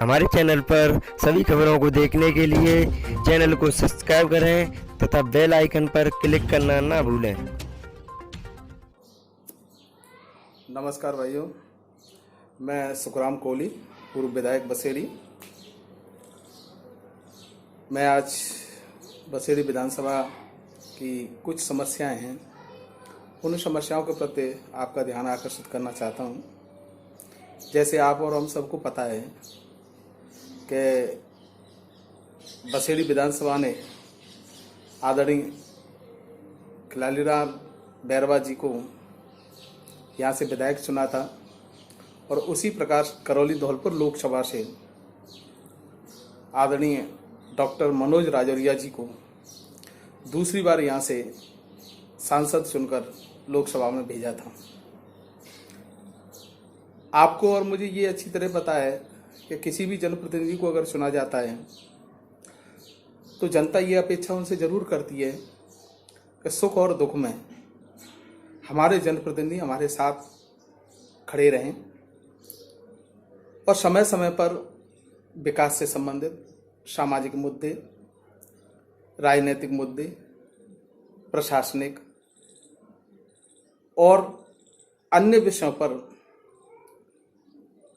हमारे चैनल पर सभी खबरों को देखने के लिए चैनल को सब्सक्राइब करें तथा बेल आइकन पर क्लिक करना ना भूलें। नमस्कार भाइयों, मैं सुखराम कोहली, पूर्व विधायक बसेड़ी। मैं आज बसेड़ी विधानसभा की कुछ समस्याएं हैं, उन समस्याओं के प्रति आपका ध्यान आकर्षित करना चाहता हूं। जैसे आप और हम सबको पता है कि बसेड़ी विधानसभा ने आदरणीय खिलाड़ीराम बैरवा जी को यहाँ से विधायक चुना था और उसी प्रकार करौली धौलपुर लोकसभा से आदरणीय डॉक्टर मनोज राजौरिया जी को दूसरी बार यहाँ से सांसद चुनकर लोकसभा में भेजा था। आपको और मुझे ये अच्छी तरह पता है कि किसी भी जनप्रतिनिधि को अगर चुना जाता है तो जनता ये अपेक्षा उनसे जरूर करती है कि सुख और दुख में हमारे जनप्रतिनिधि हमारे साथ खड़े रहें और समय समय पर विकास से संबंधित सामाजिक मुद्दे, राजनीतिक मुद्दे, प्रशासनिक और अन्य विषयों पर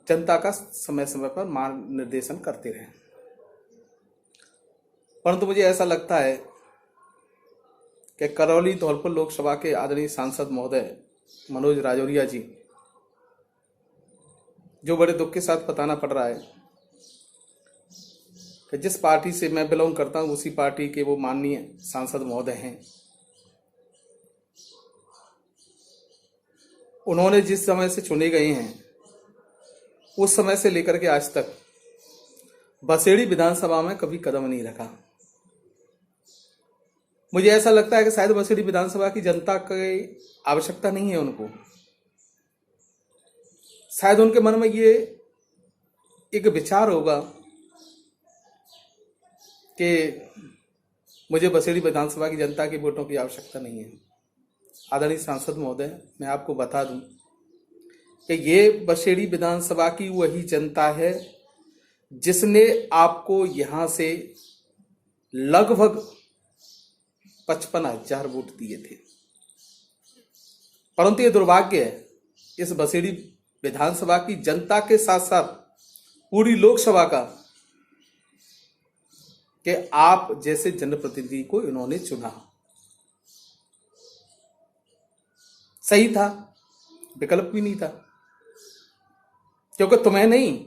जनता का समय समय पर मार्ग निर्देशन करते रहें। परंतु मुझे ऐसा लगता है कि करौली धौलपुर लोकसभा के आदरणीय सांसद महोदय मनोज राजौरिया जी, जो बड़े दुख के साथ बताना पड़ रहा है कि जिस पार्टी से मैं बिलोंग करता हूं उसी पार्टी के वो माननीय सांसद महोदय हैं। उन्होंने जिस समय से चुने गए हैं उस समय से लेकर के आज तक बसेड़ी विधानसभा में कभी कदम नहीं रखा। मुझे ऐसा लगता है कि शायद बसेड़ी विधानसभा की जनता की आवश्यकता नहीं है उनको। शायद उनके मन में ये एक विचार होगा कि मुझे बसेड़ी विधानसभा की जनता की वोटों की आवश्यकता नहीं है। आदरणीय सांसद महोदय, मैं आपको बता दूं कि ये बसेड़ी विधानसभा की वही जनता है जिसने आपको यहां से लगभग 55,000 वोट दिए थे। परंतु ये दुर्भाग्य है इस बसेड़ी विधानसभा की जनता के साथ साथ पूरी लोकसभा का कि आप जैसे जनप्रतिनिधि को इन्होंने चुना। सही था, विकल्प भी नहीं था, क्योंकि तुम्हें नहीं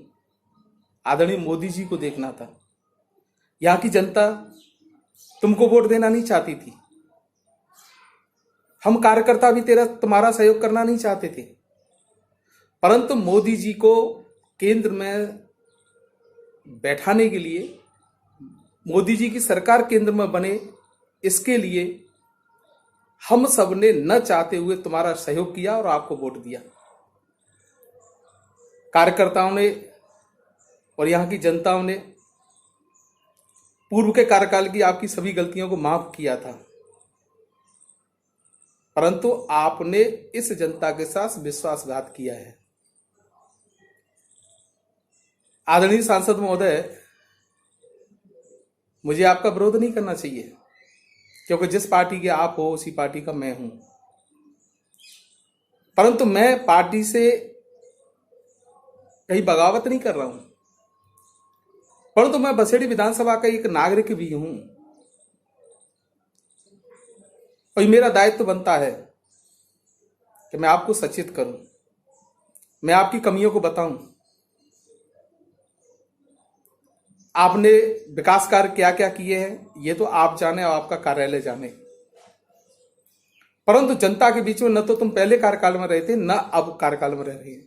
आदरणीय मोदी जी को देखना था। यहां की जनता तुमको वोट देना नहीं चाहती थी। हम कार्यकर्ता भी तुम्हारा सहयोग करना नहीं चाहते थे, परंतु मोदी जी को केंद्र में बैठाने के लिए, मोदी जी की सरकार केंद्र में बने, इसके लिए हम सब ने न चाहते हुए तुम्हारा सहयोग किया और आपको वोट दिया। कार्यकर्ताओं ने और यहां की जनताओं ने पूर्व के कार्यकाल की आपकी सभी गलतियों को माफ किया था, परंतु आपने इस जनता के साथ विश्वासघात किया है। आदरणीय सांसद महोदय, मुझे आपका विरोध नहीं करना चाहिए, क्योंकि जिस पार्टी के आप हो उसी पार्टी का मैं हूं। परंतु मैं पार्टी से कहीं बगावत नहीं कर रहा हूं, परंतु मैं बसेड़ी विधानसभा का एक नागरिक भी हूं और मेरा दायित्व बनता है कि मैं आपको सचेत करूं, मैं आपकी कमियों को बताऊं। आपने विकास कार्य क्या क्या किए हैं ये तो आप जाने और आपका कार्यालय जाने, परंतु जनता के बीच में न तो तुम पहले कार्यकाल में रहे थे न अब कार्यकाल में रह रहे हैं।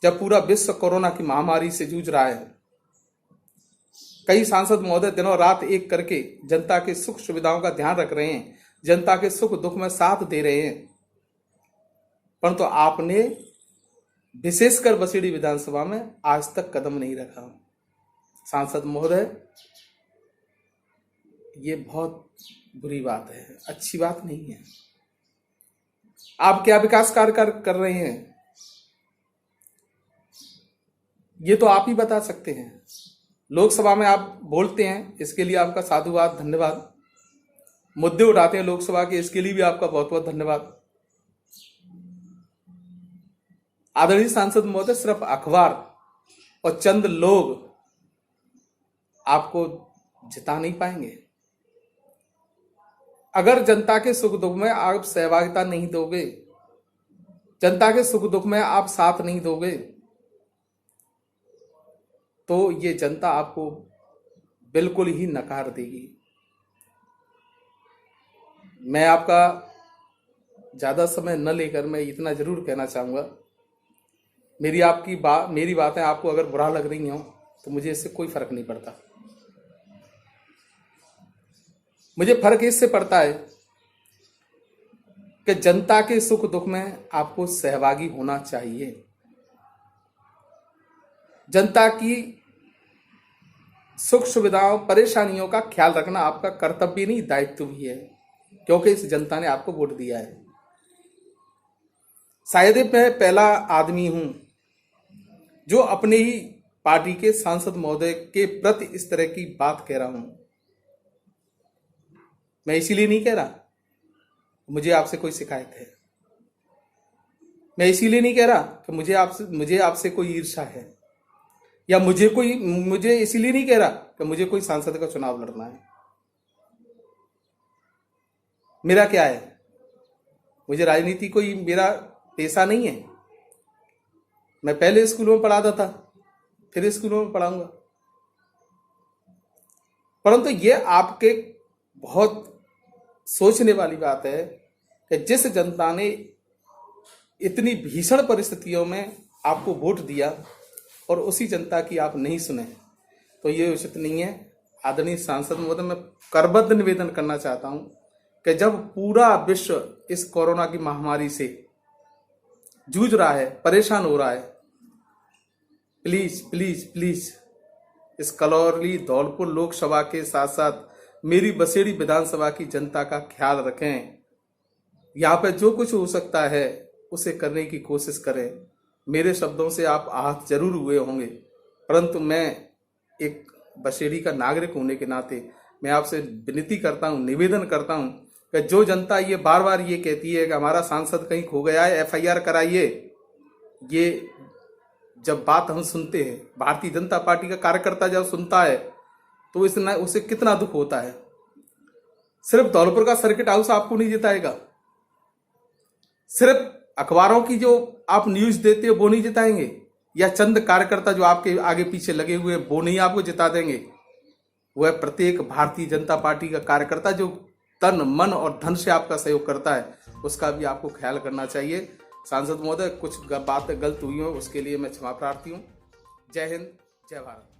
जब पूरा विश्व कोरोना की महामारी से जूझ रहा है, कई सांसद महोदय दिनों रात एक करके जनता के सुख सुविधाओं का ध्यान रख रहे हैं, जनता के सुख दुख में साथ दे रहे हैं, परंतु आपने विशेषकर बसेड़ी विधानसभा में आज तक कदम नहीं रखा। सांसद महोदय, ये बहुत बुरी बात है, अच्छी बात नहीं है। आप क्या विकास कार्य कर रहे हैं ये तो आप ही बता सकते हैं। लोकसभा में आप बोलते हैं, इसके लिए आपका साधुवाद, धन्यवाद। मुद्दे उठाते हैं लोकसभा के, इसके लिए भी आपका बहुत बहुत धन्यवाद। आदरणीय सांसद महोदय, सिर्फ अखबार और चंद लोग आपको जिता नहीं पाएंगे। अगर जनता के सुख दुख में आप सहभागिता नहीं दोगे, जनता के सुख दुख में आप साथ नहीं दोगे, तो ये जनता आपको बिल्कुल ही नकार देगी। मैं आपका ज्यादा समय न लेकर मैं इतना जरूर कहना चाहूंगा, मेरी बातें आपको अगर बुरा लग रही हो तो मुझे इससे कोई फर्क नहीं पड़ता। मुझे फर्क इससे पड़ता है कि जनता के सुख दुख में आपको सहभागी होना चाहिए। जनता की सुख सुविधाओं, परेशानियों का ख्याल रखना आपका कर्तव्य नहीं, दायित्व भी है, क्योंकि इस जनता ने आपको वोट दिया है। शायद मैं पहला आदमी हूं जो अपने ही पार्टी के सांसद महोदय के प्रति इस तरह की बात कह रहा हूं। मैं इसीलिए नहीं कह रहा मुझे आपसे कोई शिकायत है, मैं इसीलिए नहीं कह रहा कि मुझे आपसे कोई ईर्ष्या है, या मुझे इसीलिए नहीं कह रहा कि मुझे कोई सांसद का चुनाव लड़ना है। मेरा क्या है, मुझे राजनीति कोई मेरा पेशा नहीं है। मैं पहले स्कूलों में पढ़ाता था, फिर स्कूलों में पढ़ाऊंगा। परंतु ये आपके बहुत सोचने वाली बात है कि जिस जनता ने इतनी भीषण परिस्थितियों में आपको वोट दिया और उसी जनता की आप नहीं सुने, तो ये उचित नहीं है। आदरणीय सांसद महोदय, मैं करबद्ध निवेदन करना चाहता हूं कि जब पूरा विश्व इस कोरोना की महामारी से जूझ रहा है, परेशान हो रहा है, प्लीज प्लीज प्लीज इस कलौली धौलपुर लोकसभा के साथ साथ मेरी बसेड़ी विधानसभा की जनता का ख्याल रखें। यहाँ पे जो कुछ हो सकता है उसे करने की कोशिश करें। मेरे शब्दों से आप आहत जरूर हुए होंगे, परंतु मैं एक बसेड़ी का नागरिक होने के नाते मैं आपसे विनती करता हूँ, निवेदन करता हूँ कि जो जनता ये बार बार ये कहती है कि हमारा सांसद कहीं खो गया है, FIR कराइए, ये जब बात हम सुनते हैं, भारतीय जनता पार्टी का कार्यकर्ता जब सुनता है तो उसे कितना दुख होता है। सिर्फ धौलपुर का सर्किट हाउस आपको नहीं जिताएगा, सिर्फ अखबारों की जो आप न्यूज देते हो वो नहीं जिताएंगे, या चंद कार्यकर्ता जो आपके आगे पीछे लगे हुए वो नहीं आपको जिता देंगे। वह प्रत्येक भारतीय जनता पार्टी का कार्यकर्ता जो तन मन और धन से आपका सहयोग करता है, उसका भी आपको ख्याल करना चाहिए। सांसद महोदय, कुछ बातें गलत हुई हो उसके लिए मैं क्षमा प्रार्थी हूँ। जय हिंद, जय भारत।